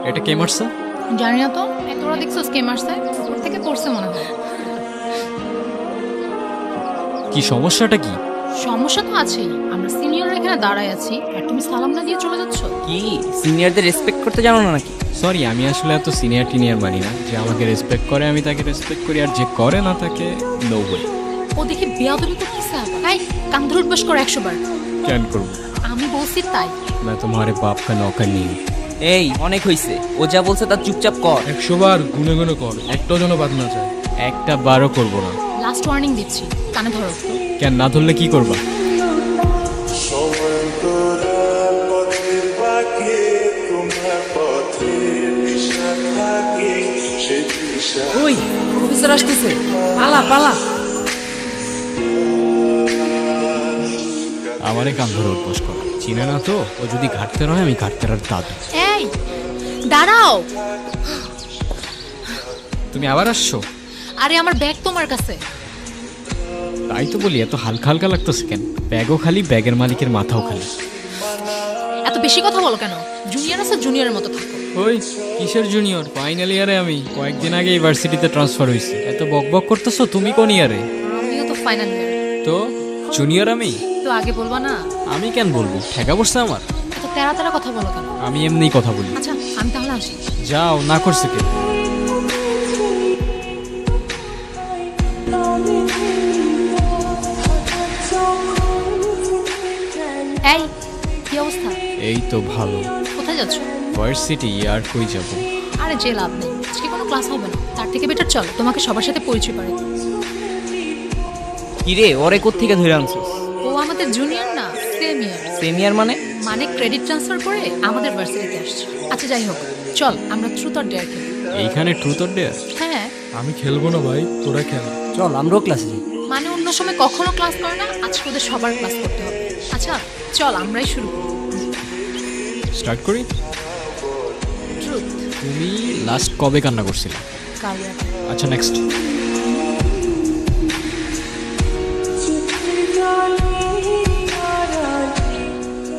এটা কে মারছে? জানি না তো, তোরা দেখছিস কে মারছে? উপর থেকে পড়ছে মনে হয়। কি সমস্যাটা কি? সমস্যা তো আছেই, আমরা সিনিয়ররা এখানে দাঁড়ায় আছি আর তুমি সালাম না দিয়ে চলে যাচ্ছ। কি সিনিয়রদের রেসপেক্ট করতে জানো না নাকি? সরি, আমি আসলে এত সিনিয়র টিনিয়র মানি না। যে আমাকে রেসপেক্ট করে আমি তাকে রেসপেক্ট করি, আর যে করে না তাকে নো ওয়ে। ও দেখি বেয়াদবি করতেছে আবার। এই কান ধরে উঠবাস করো 100 বার। কেন করবো? আমি বলছি তাই। मैं तुम्हारे बाप का नौकर नहीं हूँ। এই অনেক হইছে, ও যা বলছে তার চুপচাপ কর। 100 বার গুনে গুনে কর, একটাও যেন বাদ না যায়। একটা বারও করবো না। লাস্ট ওয়ার্নিং দিচ্ছি, কানে ধরো। কেন না ধরলে কি করবা? ওই প্রফেসর আসতেছে, পালা পালা। আমারে কান ধরে উঠবস করা চিনে না তো? ও যদি ঘাটতে রয় আমি ঘাটতে আর দাদু। এই দাঁড়াও। তুমি আবার আসছো? আরে আমার ব্যাগ তোমার কাছে। তাই তো বলি, এত হালকা হালকা লাগতেছে কেন? ব্যাগও খালি, ব্যাগের মালিকের মাথাও খালি। এত বেশি কথা বলো কেন? জুনিয়র আছে, জুনিয়রের মতো থাকো। ওই কিসের জুনিয়র? ফাইনাল ইয়ারে আমি কয়েকদিন আগে ইউনিভার্সিটিতে ট্রান্সফার হয়েছি। এত বকবক করতেছো, তুমি কোন ইয়ারে? আমিও তো ফাইনাল ইয়ার। তো জুনিয়র আমি? তো আগে বলবা না? আমি কেন বলবো? ঠেকা বসছে আমার। এত তেরা তেরা কথা বলো কেন? আমি এমনিই কথা বলি। আচ্ছা আমি তাহলে আসি। যাও, না করছে কে? এই কি অবস্থা? এই তো ভালো। কোথায় যাচ্ছ? ভার্সিটি। আর কই যাব? আরে যে লাভ নেই, আজকে কোনো ক্লাস হবে না। তার থেকে বেটার চল তোমাকে সবার সাথে পরিচয় করে দিই। কি রে, ওরে কোত্থেকে ধরে আনছিস? ও আমাদের জুনিয়র না, সেম ইয়ার। সিনিয়র মানে? মানে ক্রেডিট ট্রান্সফার করে আমাদের ভার্সিটিতে আসছে। আচ্ছা যাই হোক, চল আমরা ট্রুথ অর ডেয়ার খেলি। এইখানে ট্রুথ অর ডেয়ার? হ্যাঁ আমি খেলবো না ভাই, তোরা খেল। চল আমরাও ক্লাসে যাই। মানে অন্য সময় কখনো ক্লাস করে না, আজকে ওদের সবার ক্লাস করতে হবে। আচ্ছা চল আমরাই শুরু করি। স্টার্ট করি। ট্রুথ। তুমি লাস্ট কবে কান্না করছিলে? কাল রাতে। আচ্ছা নেক্সট।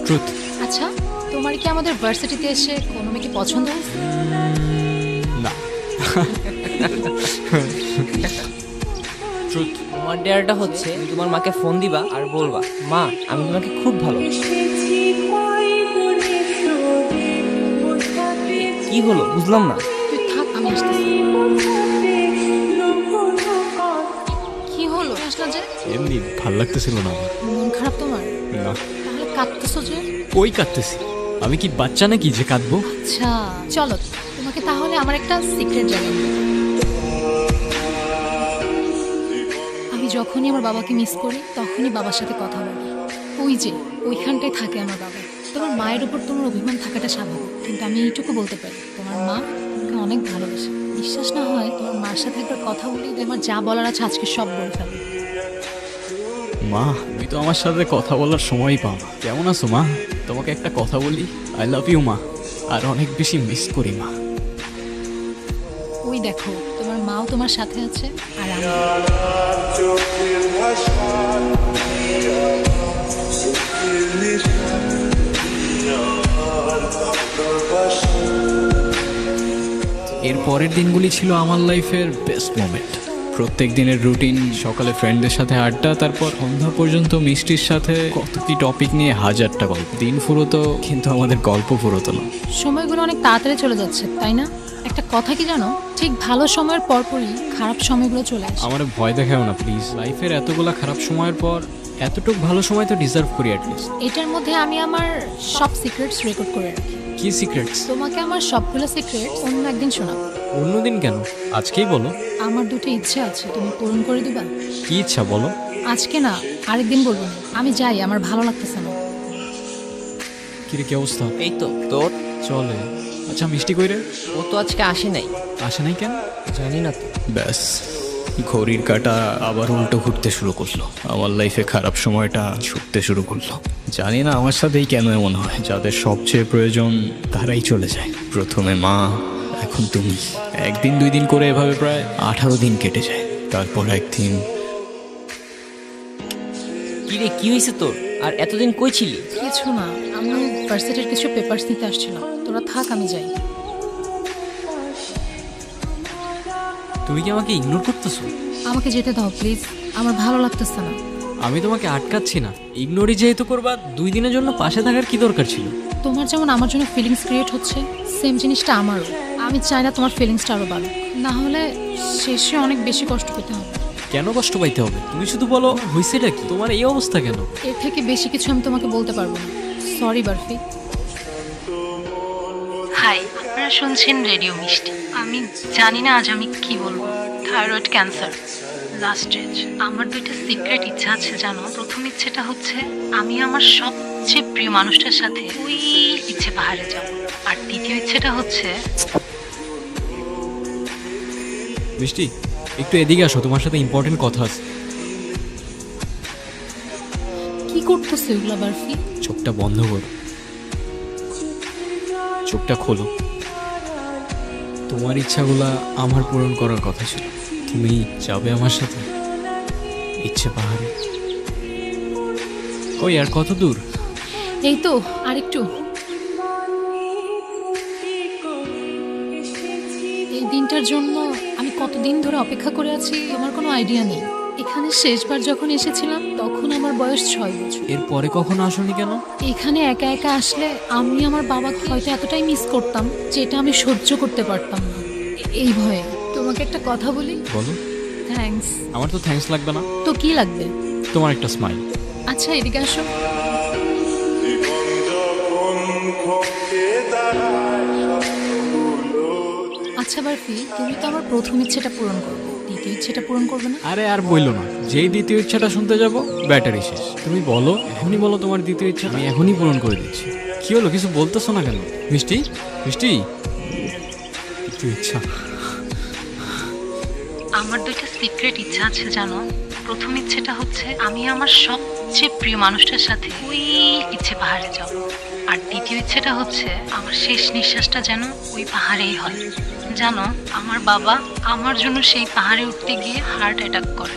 ট্রুথ। আচ্ছা তোমার কি আমাদের ভার্সিটিতে এসে কোনো মেয়েকে পছন্দ হয়েছে? না। ট্রুথ। তোমার ডেয়ারটা হচ্ছে তুমি তোমার মাকে ফোন দিবা আর বলবা, মা আমি তোমাকে খুব ভালো। কি হলো বুঝলাম না। তুই থাক, আমি আসতেছি। কি হলো আসলা যে? এমনি ভাল লাগতেছিল না আমার। মন খারাপ তোমার? না। তাহলে কাঁদতেছো যে? কই কাঁদতেছি? আমি কি বাচ্চা নাকি যে কাঁদবো? আচ্ছা চলো তোমাকে তাহলে আমার একটা সিক্রেট জানাই। আমি যখনই আমার বাবাকে মিস করি তখনই বাবার সাথে কথা বলি। ওই যে ওইখানটায় থাকে আমার বাবা। তোমার মায়ের উপর তোমার অভিমান থাকাটা স্বাভাবিক, কিন্তু আমি এইটুকু বলতে পারি তোমার মা তোমাকে অনেক ভালোবাসে। বিশ্বাস না হয় তোমার মার সাথে একবার কথা বলি, আমার যা বলার আছে আজকে সব বলে ফেলবে। মা, তুমি তো আমার সাথে কথা বলার সময়ই পাও না। কেমন আছো মা? তোমাকে একটা কথা বলি, আই লাভ ইউ মা, আর অনেক বেশি মিস করি মা। ওই দেখো তোমার মাও তোমার সাথে আছে আর আমি। এর পরের দিনগুলি ছিল আমার লাইফের বেস্ট মোমেন্ট। প্রত্যেক দিনের রুটিন, সকালে ফ্রেন্ডদের সাথে আড্ডা, তারপর সন্ধ্যা পর্যন্ত মিষ্টির সাথে কত কি টপিক নিয়ে হাজারটা গল্প। দিন ফুরোতো কিন্তু আমাদের গল্প ফুরোতো না। সময়গুলো অনেক তাড়াতাড়ি চলে যাচ্ছে তাই না? একটা কথা কি জানো, ঠিক ভালো সময়ের পরপরই খারাপ সময়গুলো চলে আসে। আমার ভয় দেখাও না প্লিজ। লাইফের এতগুলা খারাপ সময়ের পর এতটুক ভালো সময় তো ডিজার্ভ করি অ্যাটলিস্ট। এটার মধ্যে আমি আমার সব সিক্রেটস রেকর্ড করে রাখি। কি সিক্রেটস? তোমাকে আমার সবগুলো সিক্রেটস অন্য একদিন শোনাবো। অন্যদিন কেন? আজকেই বলো। আমার দুটো ইচ্ছে আছে, তুমি পূরণ করে দিবা? কি ইচ্ছা বলো? আজকে না, আরেকদিন বলবো না। আমি যাই, আমার ভালো লাগতেছে না। কিরে কি অবস্থা? এই তো তোর। চলে। আচ্ছা মিষ্টি কইরে? ও তো আজকে আসে নাই। আসে নাই কেন? জানি না তো। ব্যাস, ঘড়ির কাঁটা আবার উল্টো ঘুরতে শুরু করলো। আমার লাইফে খারাপ সময়টা ছুটতে শুরু করলো। জানি না আমার সাথেই কেন এমন হয়। যাদের সবচেয়ে প্রয়োজন তারাই চলে যায়। প্রথমে মা, এখন তুমি। একদিন দুই দিন করে এভাবে প্রায় 18 দিন কেটে যায়। তারপর একদিন। কি রে, কি হয়েছে তোর? আর এতদিন কই ছিলি? কিছু না, আমি ভার্সিটির কিছু পেপারস নিতে আসছিলাম। তোরা থাক, আমি যাই। তুমি কি আমাকে ইগনোর করতেছো? আমাকে যেতে দাও প্লিজ, আমার ভালো লাগতেছে না। আমি তোমাকে আটকাচ্ছি না, ইগনোরই যেহেতু করবা 2 দিনের জন্য পাশে থাকার কি দরকার ছিল? তোমার যেমন আমার জন্য ফিলিংস ক্রিয়েট হচ্ছে, সেম জিনিসটা আমারও। আমি চাই না তোমার ফিলিংসটা আরও বাড়ুক, না হলে শেষে অনেক বেশি কষ্ট পেতে হবে। কেন কষ্ট পাইতে হবে? তুমি শুধু বলো হয়েছেটা কি, তোমার এই অবস্থা কেন? এর থেকে বেশি কিছু আমি তোমাকে বলতে পারবো না। সরি বারফি। হাই, আপনারা শুনছেন রেডিও মিষ্টি। আমি জানি না আজ আমি কি বলবো। Thyroid cancer, last stage. আমার 2টা সিক্রেট ইচ্ছা আছে জানো। প্রথম ইচ্ছেটা হচ্ছে আমি আমার সবচেয়ে প্রিয় মানুষটার সাথে ওই ইচ্ছে পাহাড়ে যাব। আর দ্বিতীয় ইচ্ছেটা হচ্ছে মিষ্টি, একটু এদিকে আসো, তোমার সাথে ইম্পর্টেন্ট কথা আছে। কি করতেছে এগুলা বারফি? চোখটা বন্ধ করো, চোখটা খোলো। তোমার ইচ্ছাগুলা আমার পূরণ করার কথা ছিল। তুমি যাবে আমার সাথে ইচ্ছে পাহাড়ে? ওই আর কত দূর? এই তো আরেকটু। এই দিনটার জন্য আমি কতদিন ধরে অপেক্ষা করে আছি আমার কোনো আইডিয়া নেই। এখানে শেষবার যখন এসেছিলাম তখন আমার বয়স 6 বছর। এরপরে কখনো আসোনি কেন? এখানে একা একা আসলে আমি আমার বাবাকে হয়তো এতটাই মিস করতাম যেটা আমি সহ্য করতে পারতাম না। এই ভয়ে তোমাকে একটা কথা বলি। বলো। থ্যাঙ্কস। আমার তো থ্যাঙ্কস লাগবে না, তো কি লাগবে? তোমার একটা স্মাইল। আচ্ছা এদিকে আসো। আচ্ছা বারফি, তুমি তো আমার প্রথম ইচ্ছেটা পূরণ করবে, দ্বিতীয় ইচ্ছেটা পূরণ করবে না? আরে আর বইলো না, যেই দ্বিতীয় ইচ্ছাটা শুনতে যাব ব্যাটারি শেষ। তুমি বলো, এখনই বলো তোমার দ্বিতীয় ইচ্ছা, আমি এখনই পূরণ করে দিচ্ছি। কি হলো, কিছু বলতেছো না কেন? মিষ্টি, মিষ্টি, দ্বিতীয় ইচ্ছা। আমার 2টা সিক্রেট ইচ্ছা আছে জানো। প্রথম ইচ্ছেটা হচ্ছে আমি আমার সবচেয়ে প্রিয় মানুষটার সাথে ওই ইচ্ছে পাহাড়ে যাব। আর দ্বিতীয় ইচ্ছেটা হচ্ছে আমার শেষ নিঃশ্বাসটা যেন ওই পাহাড়েই হয়। জানো, আমার বাবা আমার জন্য সেই পাহাড়ে উঠতে গিয়ে হার্ট অ্যাটাক করে।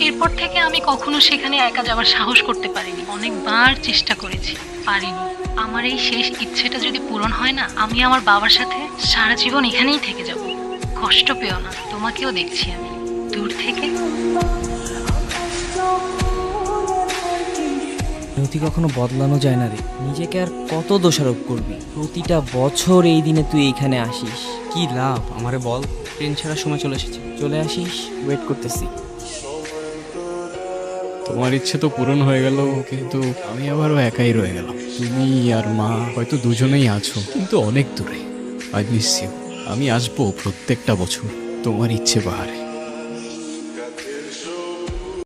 এরপর থেকে আমি কখনো সেখানে একা যাওয়ার সাহস করতে পারিনি। অনেকবার চেষ্টা করেছি, পারিনি। আমার এই শেষ ইচ্ছেটা যদি পূরণ হয় না, আমি আমার বাবার সাথে সারা জীবন এখানেই থেকে যাব। কষ্ট পেও না, তোমাকেও দেখছি আমি দূর থেকে। নথি কখনো বদলানো যায় না রে। নিজেকে আর কত দোষারোপ করবি? প্রতিটা বছর এই দিনে তুই এইখানে আসিস, কি লাভ? আমারে বল। ট্রেন ছাড়ার সময় চলে এসেছে, চলে আসিস, ওয়েট করতেছি। তোমার ইচ্ছে তো পূরণ হয়ে গেল, কিন্তু আমি আবারও একাই রয়ে গেলাম। তুমি আর মা হয়তো দুজনেই আছো, কিন্তু অনেক দূরে। I miss you. আমি আসবো প্রত্যেকটা বছর তোমার ইচ্ছে পাহাড়ে।